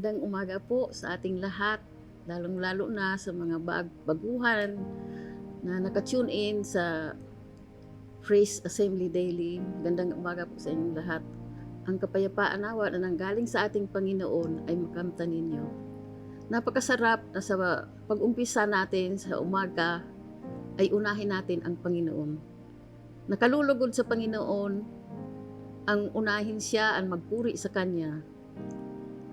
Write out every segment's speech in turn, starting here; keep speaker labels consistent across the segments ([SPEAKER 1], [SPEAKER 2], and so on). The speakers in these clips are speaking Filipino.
[SPEAKER 1] Magandang umaga po sa ating lahat, lalong-lalo na sa mga baguhan na naka-tune in sa Praise Assembly Daily. Magandang umaga po sa inyong lahat. Ang kapayapaan nawa na nanggaling sa ating Panginoon ay makamtan ninyo. Napakasarap na sa pag-umpisa natin sa umaga ay unahin natin ang Panginoon. Nakalulugod sa Panginoon, ang unahin siya, ang magpuri sa Kanya.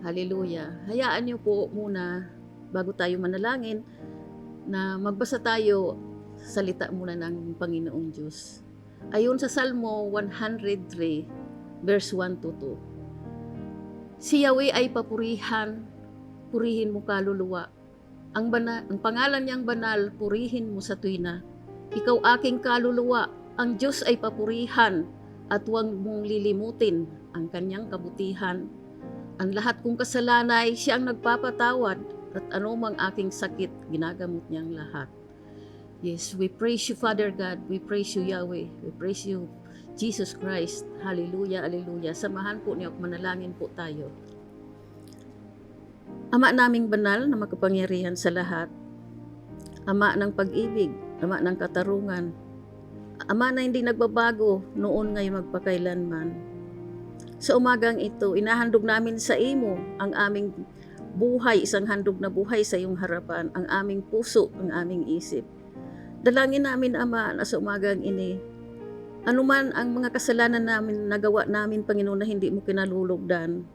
[SPEAKER 1] Hallelujah. Hayaan niyo po muna, bago tayo manalangin, na magbasa tayo salita muna ng Panginoong Diyos. Ayon sa Salmo 103, verse 1 to 2. Si Yahweh ay papurihan, purihin mo kaluluwa. Ang pangalan niyang banal, purihin mo sa tuwina. Ikaw aking kaluluwa, ang Diyos ay papurihan, at huwag mong lilimutin ang kanyang kabutihan. Ang lahat kong kasalanay, siya ang nagpapatawad, at anumang aking sakit, ginagamot niyang lahat. Yes, we praise you, Father God. We praise you, Yahweh. We praise you, Jesus Christ. Hallelujah, hallelujah. Samahan po niyo, manalangin po tayo. Ama naming banal na makapangyarihan sa lahat, Ama ng pag-ibig, Ama ng katarungan, Ama na hindi nagbabago noon ngayon magpakailanman. Sa umagang ito, inahandog namin sa imo ang aming buhay, isang handog na buhay sa iyong harapan, ang aming puso, ang aming isip. Dalangin namin, Ama, na sa umagang ini, anuman ang mga kasalanan namin, nagawa namin, Panginoon, na hindi mo kinalulugdan,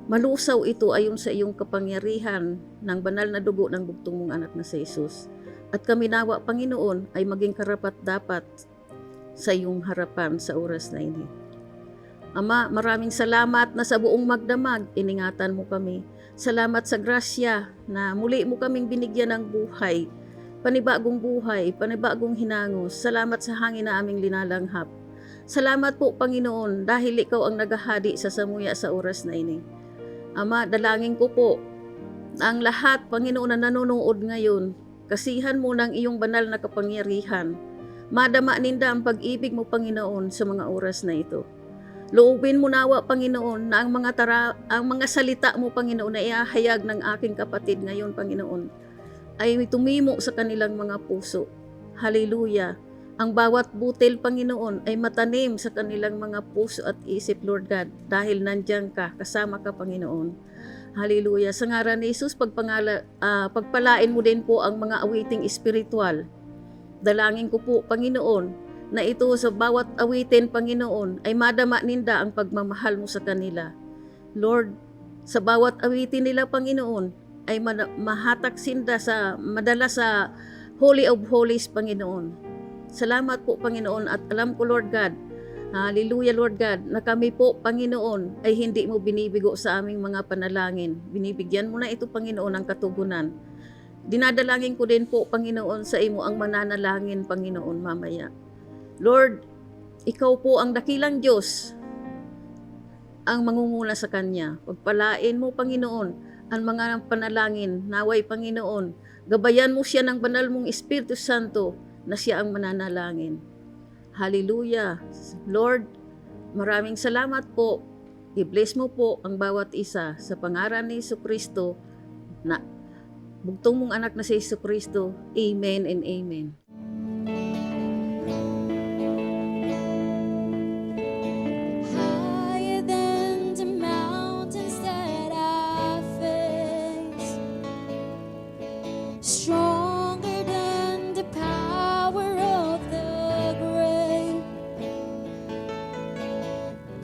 [SPEAKER 1] malusaw ito ayon sa iyong kapangyarihan ng banal na dugo ng bugtong mong anak na si Jesus. At kami nawa, Panginoon, ay maging karapat-dapat sa iyong harapan sa oras na ini. Ama, maraming salamat na sa buong magdamag, iningatan mo kami. Salamat sa grasya na muli mo kaming binigyan ng buhay, panibagong hinangos. Salamat sa hangin na aming linalanghap. Salamat po, Panginoon, dahil ikaw ang naghahadi sa samuya sa oras na ini. Ama, dalangin ko po na ang lahat, Panginoon, na nanonood ngayon, kasihan mo ng iyong banal na kapangyarihan. Madama ninda ang pag-ibig mo, Panginoon, sa mga oras na ito. Loobin mo nawa, Panginoon, na ang mga salita mo, Panginoon, na iahayag ng aking kapatid ngayon, Panginoon, ay tumimo sa kanilang mga puso. Hallelujah. Ang bawat butil, Panginoon, ay matanim sa kanilang mga puso at isip, Lord God, dahil nandiyan ka, kasama ka, Panginoon. Hallelujah. Sa ngaran ni Jesus, pagpalain mo din po ang mga awiting espiritual. Dalangin ko po, Panginoon, na ito sa bawat awitin, Panginoon, ay madama ninda ang pagmamahal mo sa kanila. Lord, sa bawat awitin nila, Panginoon, ay mahatak sinda madala sa Holy of Holies, Panginoon. Salamat po, Panginoon, at alam ko, Lord God, hallelujah, Lord God, na kami po, Panginoon, ay hindi mo binibigo sa aming mga panalangin. Binibigyan mo na ito, Panginoon, ng katugunan. Dinadalangin ko din po, Panginoon, sa imo ang mananalangin, Panginoon, mamaya. Lord, ikaw po ang dakilang Diyos ang mangunguna sa Kanya. Pagpalain mo, Panginoon, ang mga panalangin. Naway, Panginoon, gabayan mo siya ng banal mong Espiritu Santo na siya ang mananalangin. Hallelujah. Lord, maraming salamat po. I-bless mo po ang bawat isa sa pangalan ni Jesucristo na bugtong mong anak na si Jesucristo. Amen and amen.
[SPEAKER 2] Stronger than the power of the grave,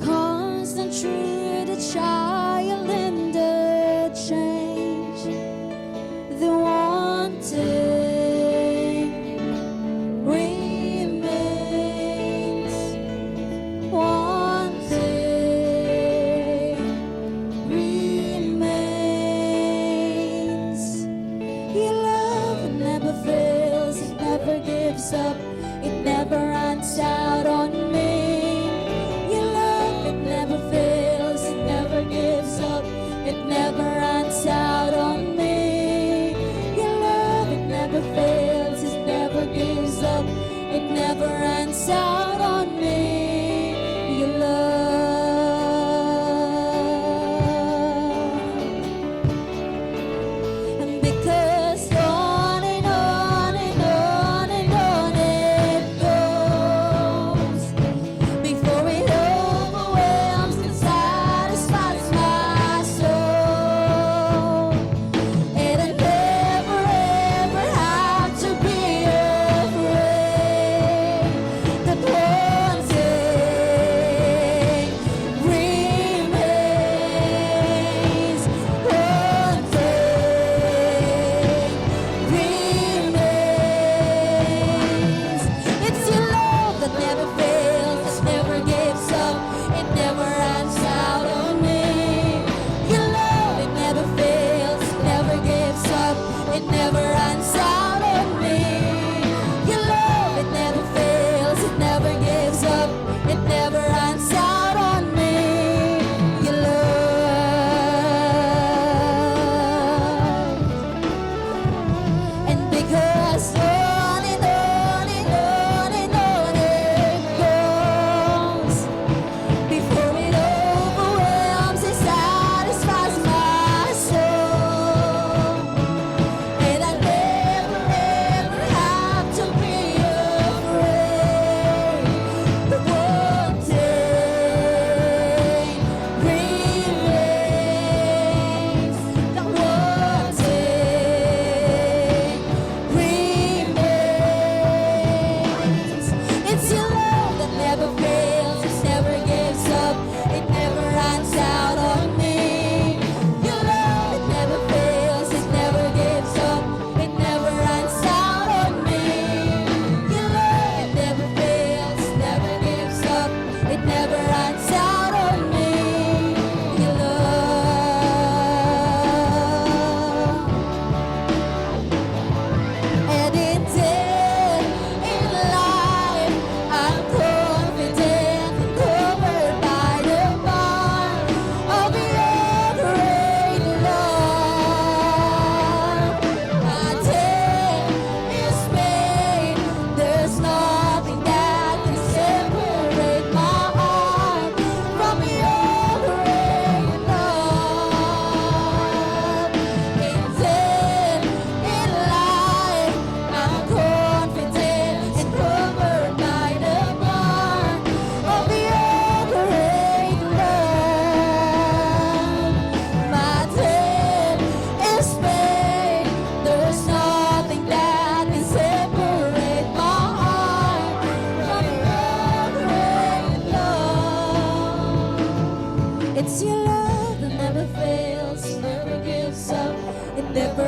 [SPEAKER 2] constant through the trial and the change. The one thing remains, one thing remains. Your love never fails, it never gives up, it never runs out on me. Your love, it never fails, it never gives up, it never runs out on me. Your love, it never fails, it never gives up, it never runs out on me. Your love.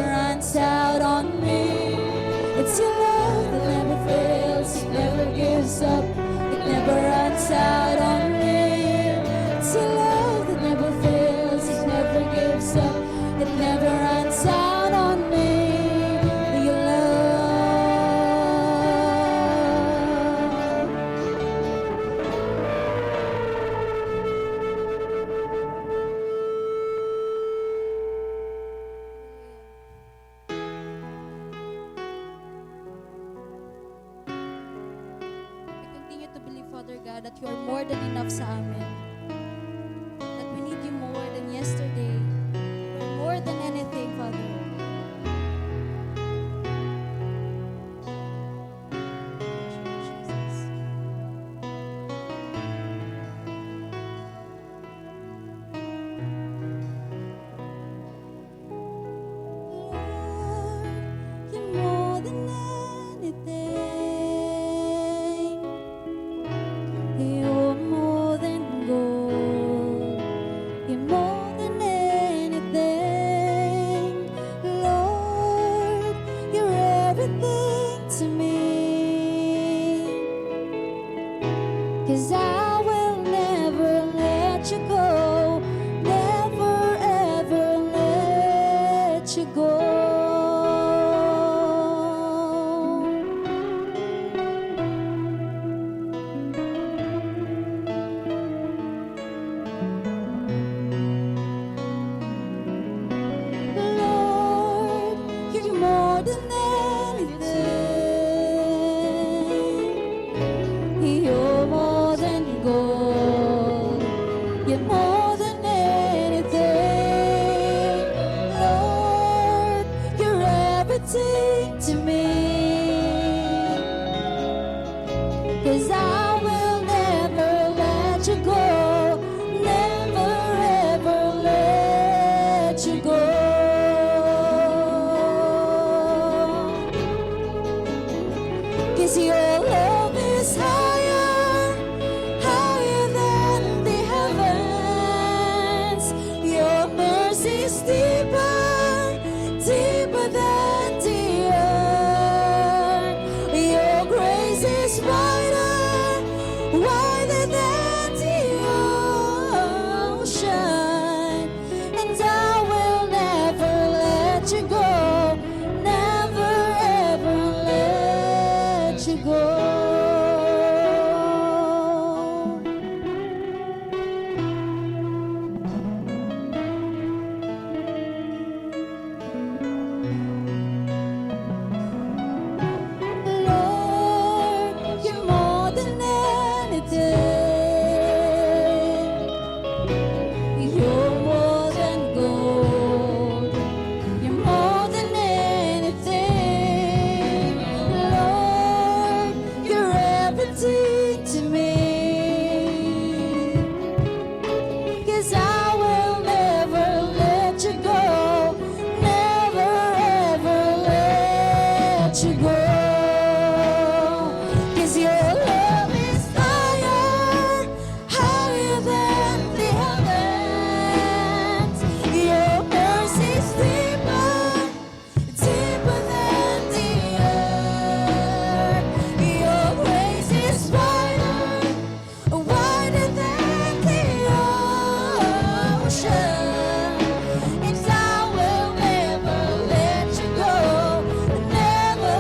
[SPEAKER 2] runs out on me. It's your love that never fails, it never gives up, it never runs out on me. It's your love that never fails, it never gives up, it never runs out on me. Your love.
[SPEAKER 3] We continue to believe, Father God, that you are more than enough sa amin. That we need you more than yesterday. You are more than anything, Father. Jesus.
[SPEAKER 2] Lord, you're more than anything. You're more than gold. You're more than anything. Lord, you're everything to me. 'Cause I will never let you go. Never ever let you go. Lord, you're more than anything. You're more than gold. You're more than anything. Lord, you're everything to me. 'Cause I will never let you go. Never ever let you go. 'Cause your love is higher, higher than the heavens. Your mercy is deeper, deeper than the earth. Your grace is wider, wider than the ocean. And I will never let you go. Never ever let you go. Lord, you're more than anything. You're more than gold. You're more than anything. Lord, you're everything to me. 'Cause I will never let you go. Never ever let you go. 'Cause your love is higher, higher than the heavens. Your mercy is deeper, deeper than the earth. Your grace is wider, wider than the ocean. And I will never let you go. Never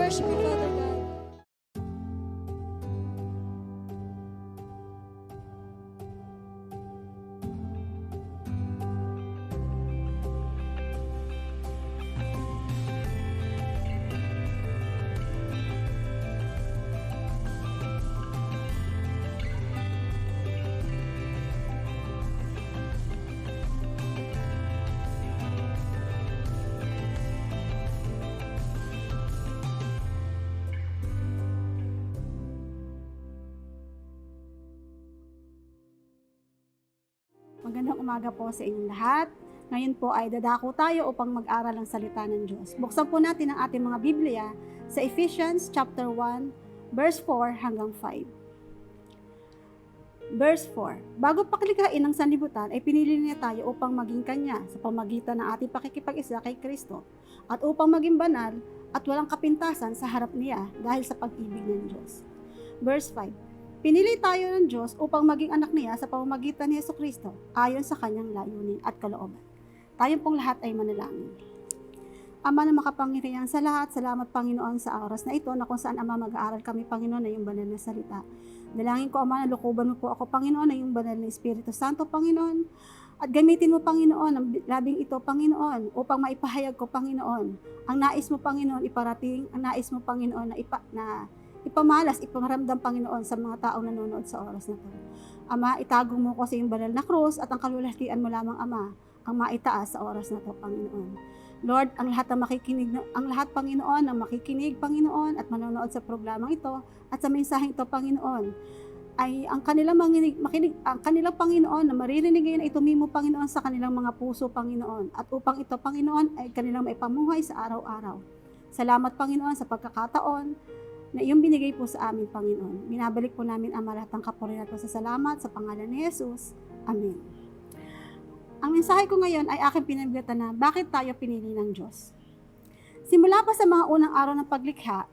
[SPEAKER 3] worship you, Father God.
[SPEAKER 4] Magandang umaga po sa inyong lahat. Ngayon po ay dadako tayo upang mag-aral ng salita ng Diyos. Buksan po natin ang ating mga Biblia sa Ephesians chapter 1, verse 4 hanggang 5. Verse 4, bago paklikhain ng sanlibutan ay pinili niya tayo upang maging Kanya sa pamagitan ng ating pakikipag-isa kay Kristo at upang maging banal at walang kapintasan sa harap niya dahil sa pag-ibig ng Diyos. Verse 5, pinili tayo ng Diyos upang maging anak niya sa pamamagitan ni Jesucristo ayon sa kanyang layunin at kalooban. Tayong pong lahat ay manalangin. Ama na makapangyarihan sa lahat, salamat Panginoon sa oras na ito na kung saan Ama mag-aaral kami Panginoon na iyong banal na salita. Dalangin ko Ama na lukuban mo po ako Panginoon na iyong banal na Espiritu Santo Panginoon at gamitin mo Panginoon ang labing ito Panginoon upang maipahayag ko Panginoon ang nais mo Panginoon iparating, ang nais mo Panginoon na ipamalas, ipamaramdam Panginoon sa mga taong nanonood sa oras na ito. Ama, itago mo ko sa iyong banal na krus at ang kalwalhatian mo lamang Ama ang maitaas sa oras na ito Panginoon. Lord, ang lahat Panginoon ang makikinig Panginoon at manonood sa programang ito at sa mensaheng ito Panginoon ay ang kanilang ang kanilang Panginoon na maririnig ngayon ay tumimo Panginoon sa kanilang mga puso Panginoon at upang ito Panginoon ay kanilang maipamuhay sa araw-araw. Salamat Panginoon sa pagkakataon na iyong binigay po sa amin, Panginoon. Binabalik po namin ang lahat ng kapurihan at sa pangalan ni Jesus. Amen. Ang mensahe ko ngayon ay aking pinagbitan na bakit tayo pinili ng Diyos. Simula pa sa mga unang araw ng paglikha,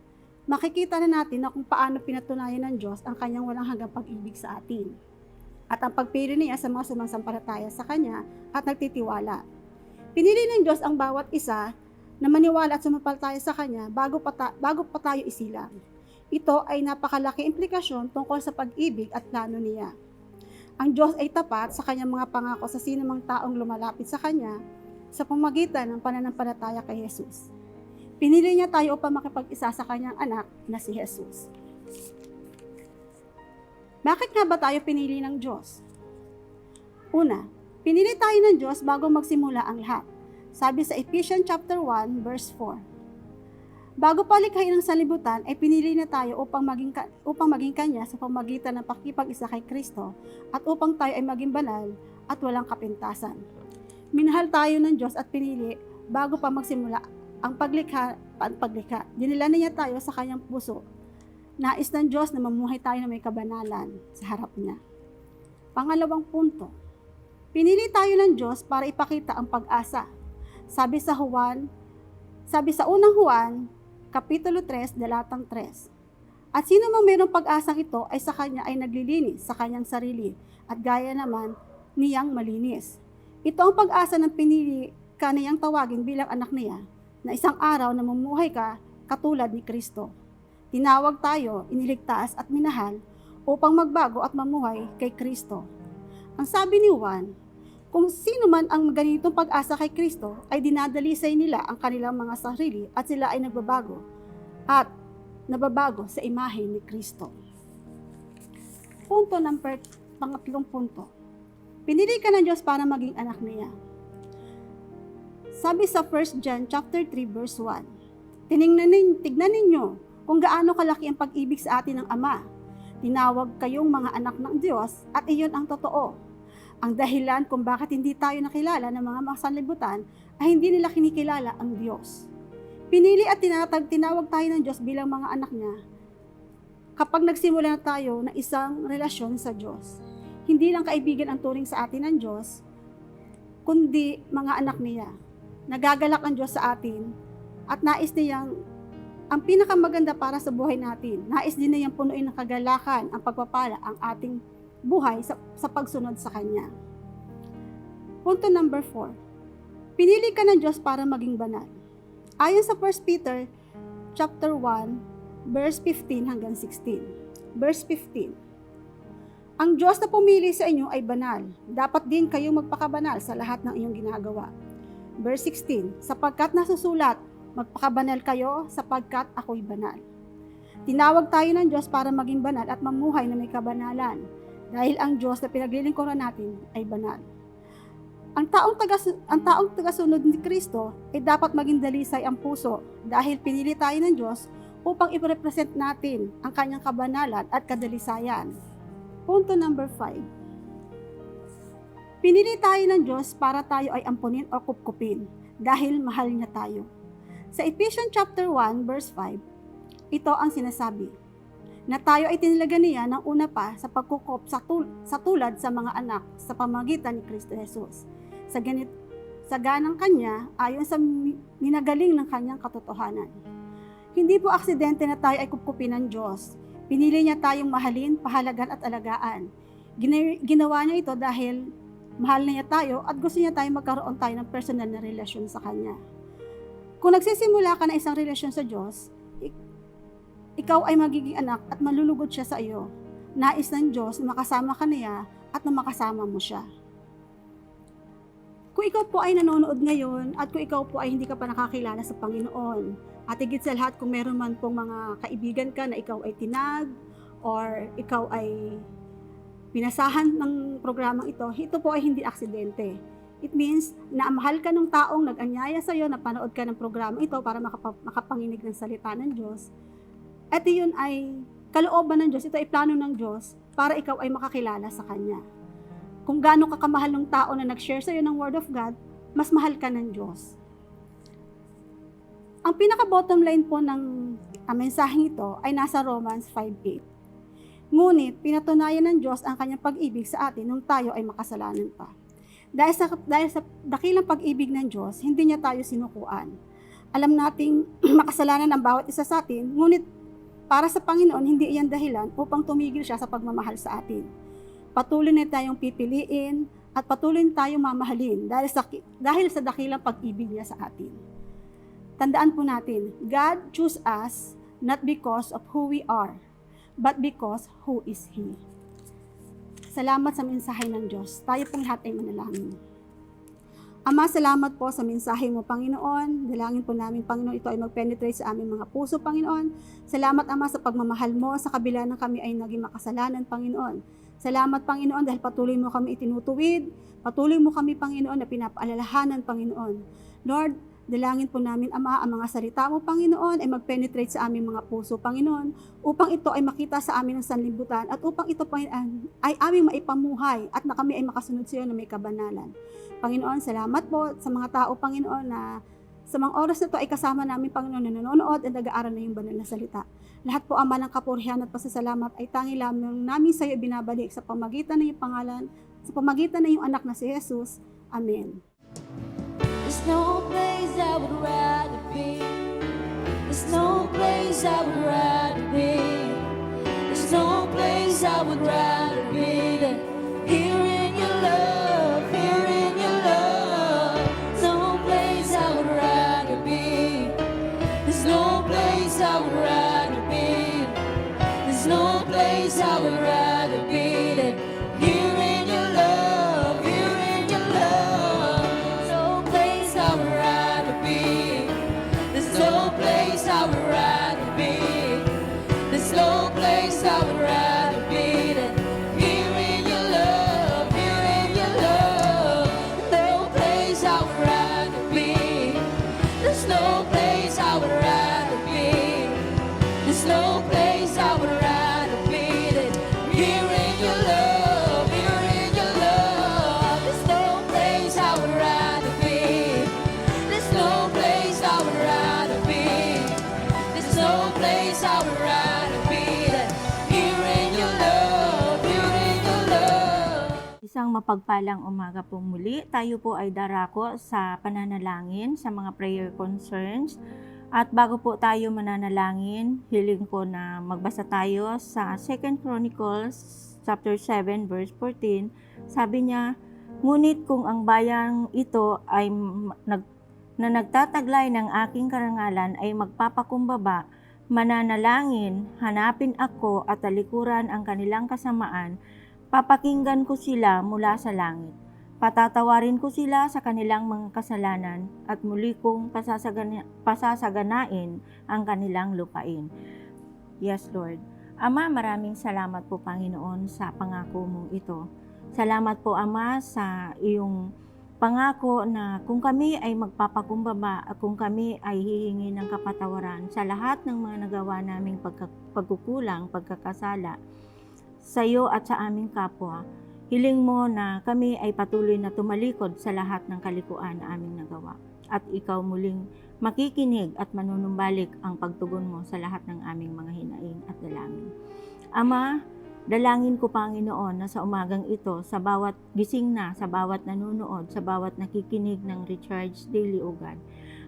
[SPEAKER 4] makikita na natin na kung paano pinatunayan ng Diyos ang kanyang walang hanggang pag-ibig sa atin. At ang pagpili niya sa mga sumasampalataya sa Kanya at nagtitiwala. Pinili ng Diyos ang bawat isa na maniwala at sumampalataya sa Kanya bago pa tayo isilang. Ito ay napakalaki implikasyon tungkol sa pag-ibig at plano niya. Ang Diyos ay tapat sa Kanyang mga pangako sa sinumang taong lumalapit sa Kanya sa pamamagitan ng pananampalataya kay Jesus. Pinili niya tayo upang makipag-isa sa Kanyang anak na si Jesus. Bakit nga ba tayo pinili ng Diyos? Una, pinili tayo ng Diyos bago magsimula ang lahat. Sabi sa Ephesians chapter 1 verse 4. Bago palikhain ng sanlibutan ay pinili na tayo upang maging Kanya sa pamamagitan ng pakikipag-isa kay Kristo at upang tayo ay maging banal at walang kapintasan. Minahal tayo ng Diyos at pinili bago pa magsimula ang paglikha. Dinala niya tayo sa Kanyang puso. Nais ng Diyos na mamuhay tayo na may kabanalan sa harap niya. Pangalawang punto. Pinili tayo ng Diyos para ipakita ang pag-asa. Sabi sa unang Juan, Kapitulo 3, Dalatang 3. At sino mang mayroong pag-asang ito ay sa kanya ay naglilinis sa kanyang sarili at gaya naman niyang malinis. Ito ang pag-asa ng pinili ka niyang tawagin bilang anak niya na isang araw na mamumuhay ka katulad ni Kristo. Tinawag tayo, iniligtas at minahal upang magbago at mamuhay kay Kristo. Ang sabi ni Juan, kung sino man ang ganitong pag-asa kay Kristo ay dinadalisay nila ang kanilang mga sarili at sila ay nababago sa imahe ni Kristo. Pangatlong punto. Pinili ka ng Diyos para maging anak niya. Sabi sa 1 John chapter 3 verse 1. Tignan ninyo kung gaano kalaki ang pag-ibig sa atin ng Ama. Tinawag kayong mga anak ng Diyos at iyon ang totoo. Ang dahilan kung bakit hindi tayo nakilala ng mga sanlibutan ay hindi nila kinikilala ang Diyos. Pinili at tinawag tayo ng Diyos bilang mga anak niya kapag nagsimula na tayo ng isang relasyon sa Diyos. Hindi lang kaibigan ang turing sa atin ng Diyos, kundi mga anak niya. Nagagalak ang Diyos sa atin at nais niyang ang pinakamaganda para sa buhay natin. Nais din niyang punuin ng kagalakan, ang pagpapala, ang ating buhay sa pagsunod sa Kanya. Punto number 4. Pinili ka ng Diyos para maging banal. Ayon sa 1 Peter chapter 1, verse 15 hanggang 16. Verse 15. Ang Diyos na pumili sa inyo ay banal. Dapat din kayo magpakabanal sa lahat ng inyong ginagawa. Verse 16. Sapagkat nasusulat, magpakabanal kayo sapagkat ako'y banal. Tinawag tayo ng Diyos para maging banal at mamuhay na may kabanalan. Dahil ang Diyos na pinaglilingkuran natin ay banal. Ang taong tagasunod ni Kristo ay dapat maging dalisay ang puso dahil pinili tayo ng Diyos upang i-represent natin ang kanyang kabanalan at kadalisayan. Punto number 5. Pinili tayo ng Diyos para tayo ay ampunin o kupkupin dahil mahal niya tayo. Sa Ephesians chapter 1 verse 5, ito ang sinasabi, na tayo ay tinilagan niya ng una pa sa pagkukop sa tulad sa mga anak sa pamagitan ni Kristo Jesus. Sa ganang kanya ayon sa minagaling ng kanyang katotohanan. Hindi po aksidente na tayo ay kupkupin ng Diyos. Pinili niya tayong mahalin, pahalagan at alagaan. Ginawa niya ito dahil mahal na niya tayo at gusto niya tayong magkaroon tayo ng personal na relasyon sa Kanya. Kung nagsisimula ka na isang relasyon sa Diyos, ikaw ay magiging anak at malulugod siya sa iyo. Nais ng Diyos na makasama ka niya at na makasama mo siya. Kung ikaw po ay nanonood ngayon at kung ikaw po ay hindi ka pa nakakilala sa Panginoon, at higit sa lahat kung meron man pong mga kaibigan ka na ikaw ay tinag or ikaw ay pinasahan ng programang ito po ay hindi aksidente. It means na mahal ka ng taong nag-anyaya sa iyo na panood ka ng programang ito para makapanginig ng salita ng Diyos. At iyon ay kalooban ng Diyos, ito ay plano ng Diyos para ikaw ay makakilala sa Kanya. Kung gaano ka kamahal ng tao na nag-share sa iyo ng Word of God, mas mahal ka ng Diyos. Ang pinaka-bottom line po ng mensaheng ito ay nasa Romans 5:8. Ngunit pinatunayan ng Diyos ang kanyang pag-ibig sa atin nung tayo ay makasalanan pa. Dahil sa dakilang pag-ibig ng Diyos, hindi niya tayo sinukuan. Alam nating makasalanan ang bawat isa sa atin, ngunit para sa Panginoon, hindi iyan dahilan upang tumigil siya sa pagmamahal sa atin. Patuloy na tayong pipiliin at patuloy na tayong mamahalin dahil sa dakilang pag-ibig niya sa atin. Tandaan po natin, God chose us not because of who we are, but because who is He. Salamat sa mensahe ng Diyos. Tayo pong lahat ay manalangin. Ama, salamat po sa mensahe mo, Panginoon. Dalangin po namin, Panginoon, ito ay mag-penetrate sa aming mga puso, Panginoon. Salamat, Ama, sa pagmamahal mo sa kabila ng kami ay naging makasalanan, Panginoon. Salamat, Panginoon, dahil patuloy mo kami itinutuwid. Patuloy mo kami, Panginoon, na pinapaalalahanan, Panginoon. Lord, dalangin po namin, Ama, ang mga salita mo, Panginoon, ay mag-penetrate sa aming mga puso, Panginoon, upang ito ay makita sa amin ng sanlibutan at upang ito ay aming maipamuhay at na kami ay makasunod sa iyo na may kabanalan. Panginoon, salamat po sa mga tao, Panginoon, na sa mga oras na ito ay kasama namin, Panginoon, na nanonood at nag-aaral na yung banal na salita. Lahat po, Ama, ng kapurihan at pasasalamat ay tangi lamang namin sa iyo binabalik sa pamagitan ng iyong pangalan, sa pamagitan ng iyong anak na si Jesus. Amen.
[SPEAKER 2] There's no place I would rather be. There's no place I would rather be. There's no place I would rather be than here in your love, here in your love. No place I would rather be. There's no place I would rather be. There's no place I would rather be than here in your love, here in your love. No place I would rather be. There's no place I would rather be. There's no place I would rather be than here in your love, here in your love. No place I would rather be. There's no place I would rather be. There's no place I would rather be than here in your love, here in your love. There's no place I would rather be. There's no place I would rather be. There's no place I would rather be than here in your love, here in your love.
[SPEAKER 5] Isang mapagpalang umaga po muli. Tayo po ay darako sa pananalangin sa mga prayer concerns. At bago po tayo mananalangin, hiling ko na magbasa tayo sa 2 Chronicles chapter 7 verse 14. Sabi niya, ngunit kung ang bayang ito ay na nagtataglay ng aking karangalan ay magpapakumbaba, mananalangin, hanapin ako at talikuran ang kanilang kasamaan, papakinggan ko sila mula sa langit. Patatawarin ko sila sa kanilang mga kasalanan at muli kong pasasaganain ang kanilang lupain. Yes, Lord. Ama, maraming salamat po, Panginoon, sa pangako mong ito. Salamat po, Ama, sa iyong pangako na kung kami ay magpapakumbaba at kung kami ay hihingi ng kapatawaran sa lahat ng mga nagawa naming pagkukulang, pagkakasala sa iyo at sa aming kapwa, hiling mo na kami ay patuloy na tumalikod sa lahat ng kalikuan na aming nagawa. At ikaw muling makikinig at manunumbalik ang pagtugon mo sa lahat ng aming mga hinaing at dalangin. Ama, dalangin ko, Panginoon, na sa umagang ito, sa bawat gising na, sa bawat nanonood, sa bawat nakikinig ng Recharge Daily, O God,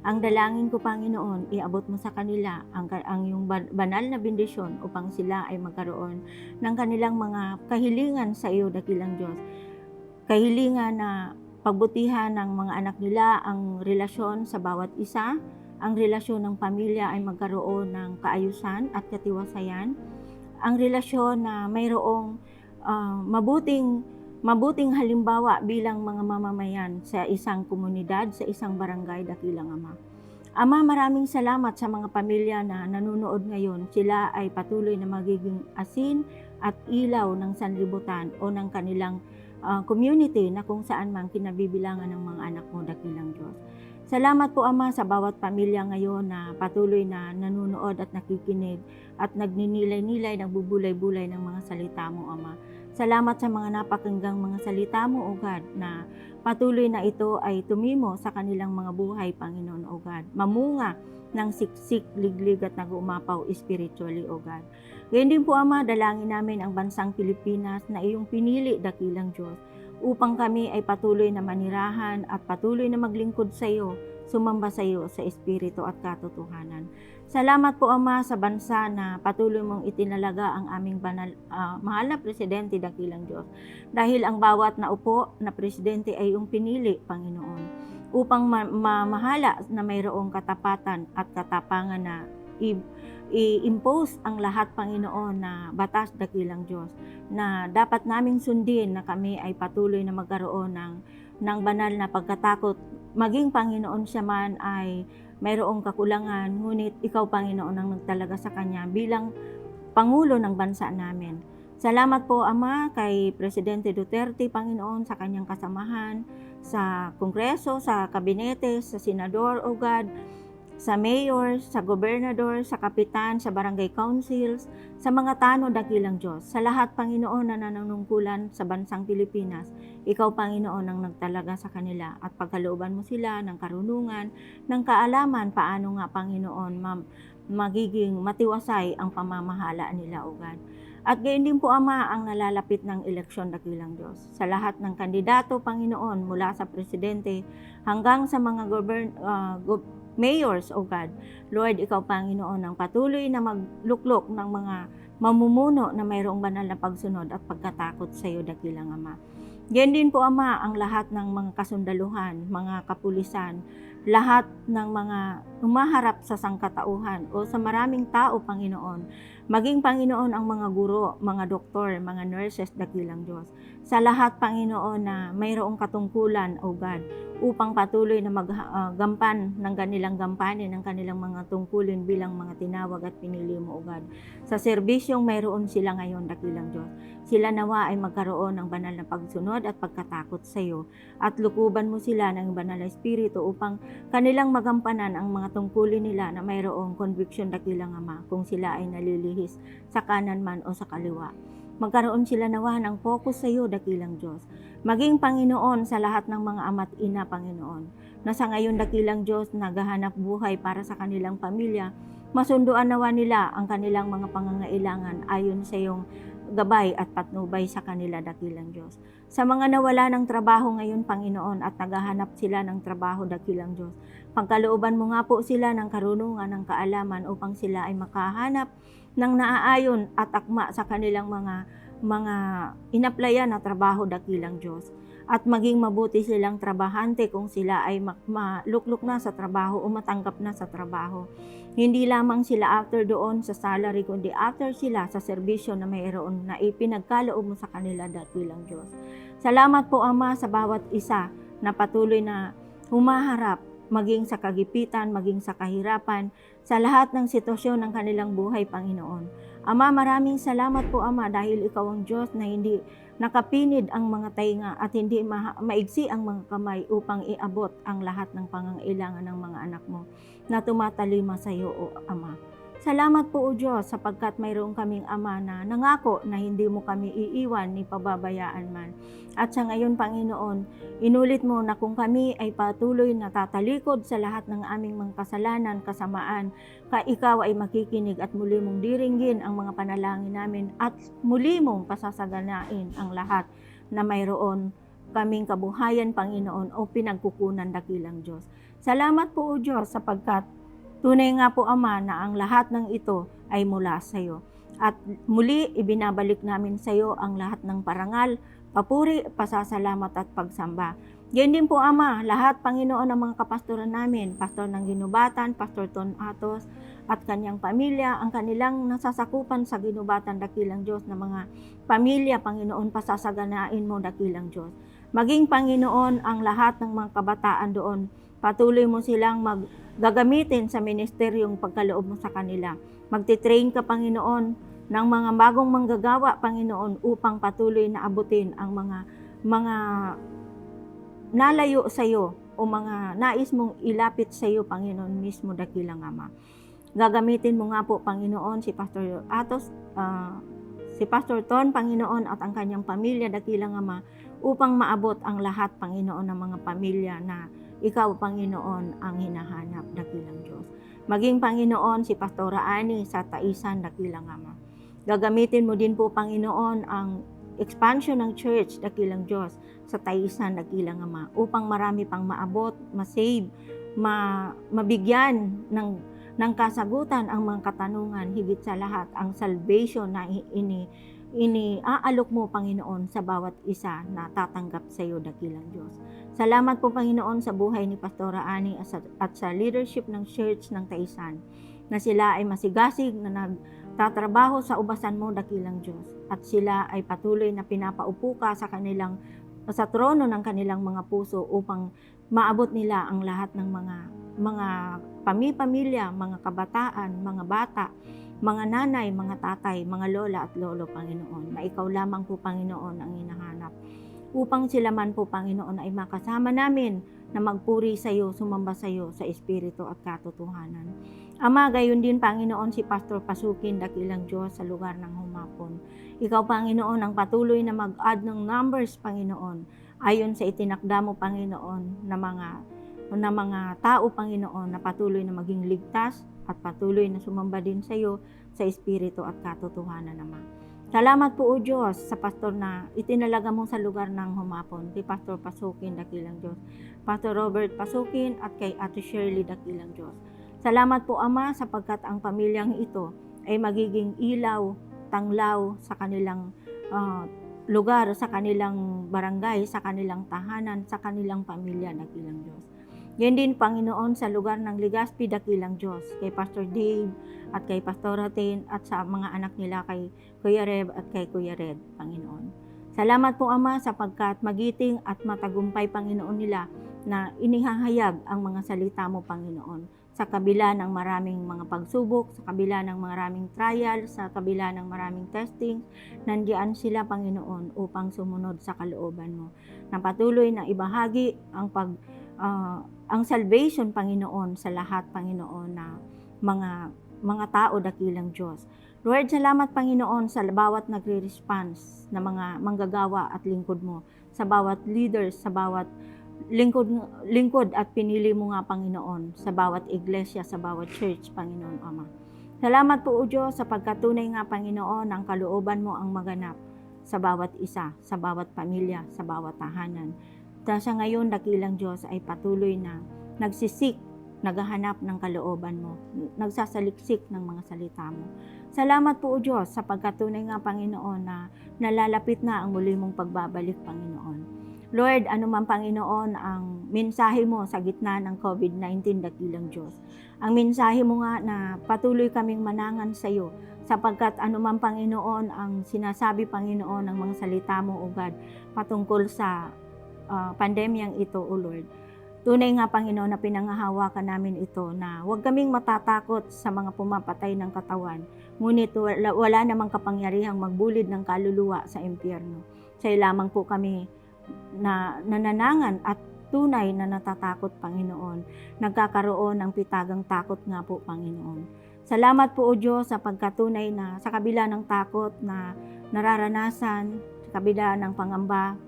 [SPEAKER 5] ang dalangin ko, Panginoon, iabot mo sa kanila ang iyong banal na bendisyon upang sila ay magkaroon ng kanilang mga kahilingan sa iyo, dakilang Diyos. Kahilingan na pagbutihan ng mga anak nila, ang relasyon sa bawat isa, ang relasyon ng pamilya ay magkaroon ng kaayusan at katiwasayan, ang relasyon na mayroong mabuting halimbawa bilang mga mamamayan sa isang komunidad, sa isang barangay, dakilang Ama. Ama, maraming salamat sa mga pamilya na nanonood ngayon. Sila ay patuloy na magiging asin at ilaw ng sanlibutan o ng kanilang community na kung saan man kinabibilangan ng mga anak mo, dakilang Diyos. Salamat po, Ama, sa bawat pamilya ngayon na patuloy na nanonood at nakikinig at nagninilay-nilay, nagbubulay-bulay ng mga salita mo, Ama. Salamat sa mga napakinggang mga salita mo, O God, na patuloy na ito ay tumimo sa kanilang mga buhay, Panginoon, O God. Mamunga ng siksik, liglig at nag-umapaw spiritually, O God. Gayon din po, Ama, dalangin namin ang bansang Pilipinas na iyong pinili, dakilang Diyos, upang kami ay patuloy na manirahan at patuloy na maglingkod sa iyo, sumamba sa iyo sa espiritu at katotohanan. Salamat po, Ama, sa bansa na patuloy mong itinalaga ang aming mahal na presidente, dakilang Diyos. Dahil ang bawat naupo na presidente ay iyong pinili, Panginoon, upang mamahala na mayroong katapatan at katapangan na i-impose ang lahat, Panginoon, na batas, dakilang Diyos, na dapat naming sundin na kami ay patuloy na magkaroon ng banal na pagkatakot. Maging, Panginoon, siya man ay mayroong kakulangan, ngunit ikaw, Panginoon, ang nagtalaga sa kanya bilang Pangulo ng bansa namin. Salamat po, Ama, kay Presidente Duterte, Panginoon, sa kanyang kasamahan, sa Kongreso, sa Kabinete, sa Senador, O God, sa mayor, sa gobernador, sa kapitan, sa barangay councils, sa mga tanod, dakilang Diyos. Sa lahat, Panginoon, na nanunungkulan sa bansang Pilipinas, ikaw, Panginoon, ang nagtalaga sa kanila at pagkalooban mo sila ng karunungan, ng kaalaman, paano nga, Panginoon, magiging matiwasay ang pamamahala nila, O God. At gayon din po, Ama, ang nalalapit ng eleksyon, dakilang Diyos. Sa lahat ng kandidato, Panginoon, mula sa presidente hanggang sa mga mayors, O God. Lord, ikaw, Panginoon, ang patuloy na magluklok ng mga mamumuno na mayroong banal na pagsunod at pagkatakot sa iyo, dakilang Ama. Yan din po, Ama, ang lahat ng mga kasundaluhan, mga kapulisan, lahat ng mga umaharap sa sangkatauhan o sa maraming tao, Panginoon. Maging, Panginoon, ang mga guro, mga doktor, mga nurses, dakilang Diyos. Sa lahat, Panginoon, na mayroong katungkulan, O God, upang patuloy na maggampan ng kanilang gampanin, ng kanilang mga tungkulin bilang mga tinawag at pinili mo, O God. Sa serbisyong mayroon sila ngayon, dakilang Diyos, sila nawa ay magkaroon ng banal na pagsunod at pagkatakot sa iyo at lukuban mo sila ng banal na espiritu upang kanilang magampanan ang mga tungkulin nila na mayroong conviction, dakilang Ama, kung sila ay nalilihis sa kanan man o sa kaliwa. Magkaroon sila nawa ng focus sa iyo, dakilang Diyos. Maging, Panginoon, sa lahat ng mga ama't ina, Panginoon, na sa ngayon, dakilang Diyos, naghahanap buhay para sa kanilang pamilya, masunduan nawa nila ang kanilang mga pangangailangan ayon sa iyong gabay at patnubay sa kanila, dakilang Diyos. Sa mga nawala ng trabaho ngayon, Panginoon, at naghahanap sila ng trabaho, dakilang Diyos, pagkalooban mo nga po sila ng karunungan, ng kaalaman upang sila ay makahanap ng naaayon at akma sa kanilang mga inaplayan na trabaho, dakilang Diyos. at maging mabuti silang trabahante kung sila ay maluklok na sa trabaho o matanggap na sa trabaho. Hindi lamang sila after doon sa salary, kundi after sila sa serbisyo na mayroon na ipinagkaloob mo sa kanila, dakilang Diyos. Salamat po, Ama, sa bawat isa na patuloy na humaharap, maging sa kagipitan, maging sa kahirapan, sa lahat ng sitwasyon ng kanilang buhay, Panginoon. Ama, maraming salamat po, Ama, dahil Ikaw ang Diyos na hindi nakapinid ang mga tainga at hindi maigsi ang mga kamay upang iabot ang lahat ng pangangailangan ng mga anak mo na tumatalima sa iyo, O Ama. Salamat po, O Diyos, sapagkat mayroon kaming Ama na nangako na hindi mo kami iiwan ni pababayaan man. At sa ngayon, Panginoon, inulit mo na kung kami ay patuloy na tatalikod sa lahat ng aming mga kasalanan, kasamaan, Ikaw ay makikinig at muli mong diringgin ang mga panalangin namin at muli mong pasasaganain ang lahat na mayroon kaming kabuhayan, Panginoon, o pinagkukunan, dakilang Diyos. Salamat po, O Diyos, sapagkat tunay nga po, Ama, na ang lahat ng ito ay mula sa iyo. At muli, ibinabalik namin sa iyo ang lahat ng parangal, papuri, pasasalamat at pagsamba. Yan din po, Ama, lahat, Panginoon, ng mga kapastoran namin, Pastor ng Ginubatan, Pastor Ton Atos, at kanyang pamilya, ang kanilang nasasakupan sa Ginubatan, dakilang Diyos, na mga pamilya, Panginoon, pasasaganain mo, dakilang Diyos. Maging, Panginoon, ang lahat ng mga kabataan doon, patuloy mo silang gagamitin sa ministeryong pagkaloob mo sa kanila. Magtitrain ka, Panginoon, ng mga bagong manggagawa, Panginoon, upang patuloy na abutin ang mga nalayo sa iyo o mga nais mong ilapit sa iyo, Panginoon mismo, dakilang Ama. Gagamitin mo nga po, Panginoon, si Pastor Atos, si Pastor Ton, Panginoon, at ang kanyang pamilya, dakilang Ama, upang maabot ang lahat, Panginoon, ng mga pamilya na Ikaw, Panginoon, ang hinahanap, dakilang Diyos. Maging, Panginoon, si Pastora Ani sa Taisan, dakilang Ama. Gagamitin mo din po, Panginoon, ang expansion ng church, dakilang Diyos, sa Taisan, dakilang Ama, upang marami pang maabot, masave, mabigyan ng kasagutan ang mga katanungan, higit sa lahat, ang salvation na iniaalok mo, Panginoon, sa bawat isa na tatanggap sa iyo, dakilang Diyos. Salamat po, Panginoon, sa buhay ni Pastora Ani at sa leadership ng church ng Taisan, na sila ay masigasig na nagtatrabaho sa ubasan mo, dakilang Diyos, at sila ay patuloy na pinapaupo ka sa trono ng kanilang mga puso upang maabot nila ang lahat ng mga pamilya, mga kabataan, mga bata, mga nanay, mga tatay, mga lola at lolo, Panginoon, na Ikaw lamang po, Panginoon, ang hinahanap. Upang sila man po, Panginoon, ay makasama namin na magpuri sa iyo, sumamba sa iyo sa espiritu at katotohanan. Ama, gayon din, Panginoon, si Pastor Pasukin, dakilang Diyos, sa lugar ng Humapon. Ikaw, Panginoon, ang patuloy na mag-add ng numbers, Panginoon, ayon sa itinakda mo, Panginoon, na mga tao, Panginoon, na patuloy na maging ligtas at patuloy na sumamba din sa iyo sa espiritu at katotohanan, Ama. Salamat po, O Diyos, sa pastor na itinalaga mo sa lugar ng Humapon, kay Pastor Pasukin, dakilang Diyos, Pastor Robert Pasukin, at kay Ate Shirley, dakilang Diyos. Salamat po, Ama, sapagkat ang pamilyang ito ay magiging ilaw, tanglaw sa kanilang lugar, sa kanilang barangay, sa kanilang tahanan, sa kanilang pamilya, dakilang Diyos. Yan din, Panginoon, sa lugar ng Legazpi, dakilang Diyos, kay Pastor Dave at kay Pastor Hatin at sa mga anak nila kay Kuya Rev at kay Kuya Red, Panginoon. Salamat po, Ama, sapagkat magiting at matagumpay, Panginoon, nila na inihahayag ang mga salita mo, Panginoon, sa kabila ng maraming mga pagsubok, sa kabila ng maraming trial, sa kabila ng maraming testing, nandiyan sila, Panginoon, upang sumunod sa kalooban mo. Na patuloy na ibahagi ang salvation, Panginoon, sa lahat, Panginoon, na mga tao, dakilang Diyos. Lord, salamat, Panginoon, sa bawat nagre-response na mga manggagawa at lingkod mo, sa bawat leaders, sa bawat lingkod at pinili mo nga, Panginoon, sa bawat iglesia, sa bawat church, Panginoon, Ama. Salamat po, O Diyos, sapagkat tunay nga, Panginoon, ang kalooban mo ang maganap sa bawat isa, sa bawat pamilya, sa bawat tahanan. Dahil sa ngayon, dakilang Diyos, ay patuloy na nagsisik, naghahanap ng kalooban mo, nagsasaliksik ng mga salita mo. Salamat po, O Diyos, sapagkat tunay nga, Panginoon, na nalalapit na ang muli mong pagbabalik, Panginoon. Lord, ano man Panginoon ang mensahe mo sa gitna ng COVID-19, dakilang Diyos. Ang mensahe mo nga na patuloy kaming manangan sa iyo, sapagkat ano man Panginoon ang sinasabi Panginoon ng mga salita mo, O God, patungkol sa pandemyang ito, O Lord. Tunay nga Panginoon na pinangahawakan namin ito na huwag kaming matatakot sa mga pumapatay ng katawan, ngunit wala namang kapangyarihang magbulid ng kaluluwa sa impyerno. Sa'yo lamang po kami na nananangan at tunay na natatakot, Panginoon. Nagkakaroon ng pitagang takot nga po, Panginoon. Salamat po, O Diyos, sa pagkatunay na sa kabila ng takot na nararanasan, sa kabila ng pangamba,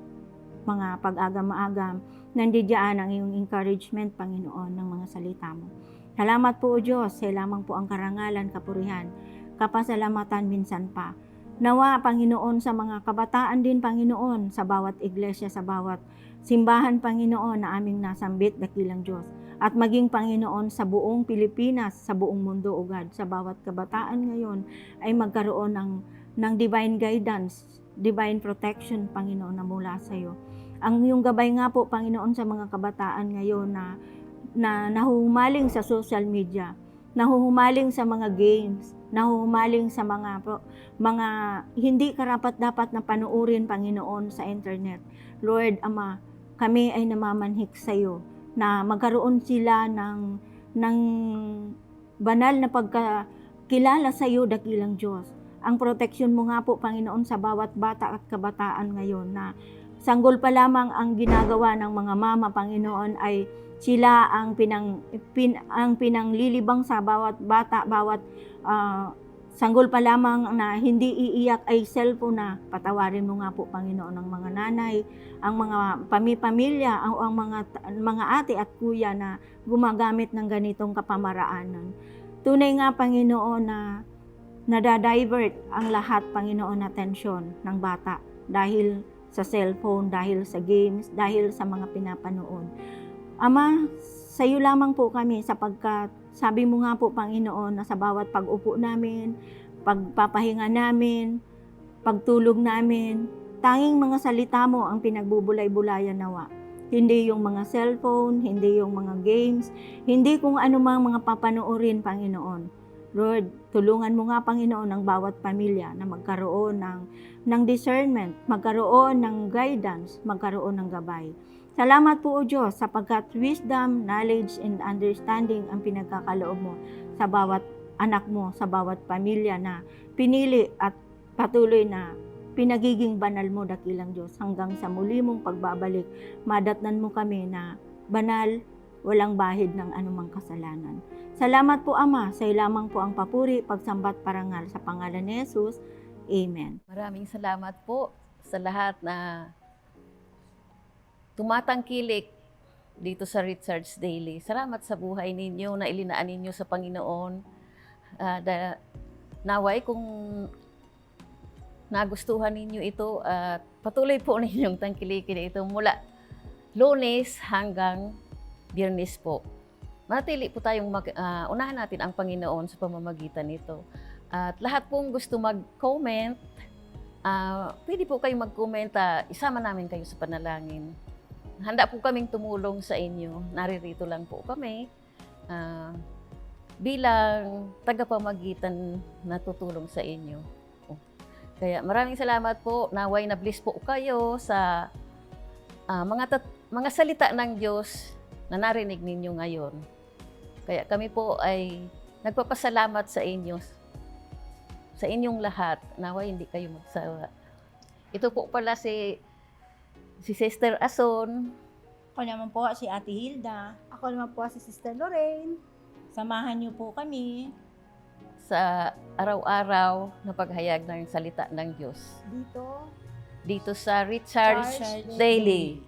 [SPEAKER 5] mga pag-agam-agam, nandiyan ang iyong encouragement, Panginoon, ng mga salita mo. Salamat po, O Diyos, sa lamang po ang karangalan, kapurihan, kapasalamatan minsan pa. Nawa, Panginoon, sa mga kabataan din, Panginoon, sa bawat iglesia, sa bawat simbahan, Panginoon, na aming nasambit, dakilang Diyos. At maging, Panginoon, sa buong Pilipinas, sa buong mundo, O God, sa bawat kabataan ngayon, ay magkaroon ng divine guidance, divine protection, Panginoon, na mula sa iyo. Ang iyong gabay nga po, Panginoon, sa mga kabataan ngayon na nahuhumaling sa social media, nahuhumaling sa mga games, nahuhumaling sa mga hindi karapat-dapat na panuurin, Panginoon, sa internet. Lord, Ama, kami ay namamanhik sa iyo na magkaroon sila ng banal na pagkakilala sa iyo, dakilang Diyos. Ang proteksyon mo nga po, Panginoon, sa bawat bata at kabataan ngayon na sanggol pa lamang ang ginagawa ng mga mama, Panginoon, ay sila ang pinanglilibang sa bawat bata, bawat sanggol pa lamang na hindi iiyak ay cellphone na. Patawarin mo nga po, Panginoon, ang mga nanay, ang mga pamilya, ang mga ate at kuya na gumagamit ng ganitong kapamaraanan. Tunay nga, Panginoon, na nadadivert ang lahat, Panginoon, atensyon ng bata dahil sa cellphone, dahil sa games, dahil sa mga pinapanood. Ama, sa iyo lamang po kami sapagkat sabi mo nga po, Panginoon, na sa bawat pag-upo namin, pagpapahinga namin, pagtulog namin, tanging mga salita mo ang pinagbubulay-bulayan nawa. Hindi yung mga cellphone, hindi yung mga games, hindi kung anumang mga papanoorin, Panginoon. Lord, tulungan mo nga, Panginoon, ang bawat pamilya na magkaroon ng discernment, magkaroon ng guidance, magkaroon ng gabay. Salamat po, O Diyos, sapagkat wisdom, knowledge, and understanding ang pinagkakaloob mo sa bawat anak mo, sa bawat pamilya na pinili at patuloy na pinagiging banal mo, dakilang Diyos, hanggang sa muli mong pagbabalik. Madatnan mo kami na banal, walang bahid ng anumang kasalanan. Salamat po, Ama, sa iyo lamang po ang papuri, pagsambat, parangal sa pangalan ni Jesus. Amen.
[SPEAKER 1] Maraming salamat po sa lahat na tumatangkilik dito sa Richards Daily. Salamat sa buhay ninyo na ilinaan ninyo sa Panginoon. Naway kung nagustuhan ninyo ito at patuloy po ninyong tangkilikin ito mula Lunes hanggang Biyernes po. Manatili po tayong unahan natin ang Panginoon sa pamamagitan nito. At lahat pong gusto mag-comment, pwede po kayong mag-comment, isama namin kayo sa panalangin. Handa po kaming tumulong sa inyo. Naririto lang po kami bilang tagapamagitan na tutulong sa inyo. Kaya maraming salamat po. Naway na bless po kayo sa mga salita ng Diyos na narinig ninyo ngayon. Kaya kami po ay nagpapasalamat sa inyo, sa inyong lahat. Naway hindi kayo magsawa. Ito po pala si Sister Ason.
[SPEAKER 5] Ako naman po si Ate Hilda.
[SPEAKER 4] Ako naman po si Sister Lorraine.
[SPEAKER 5] Samahan niyo po kami
[SPEAKER 1] Sa araw-araw na paghayag ng salita ng Diyos. Dito sa Richards Daily.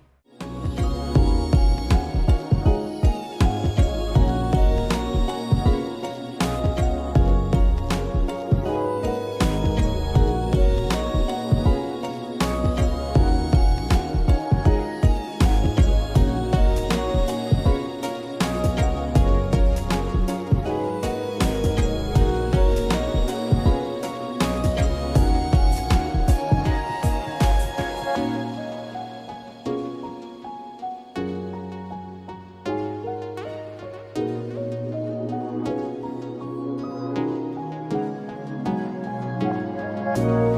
[SPEAKER 2] you.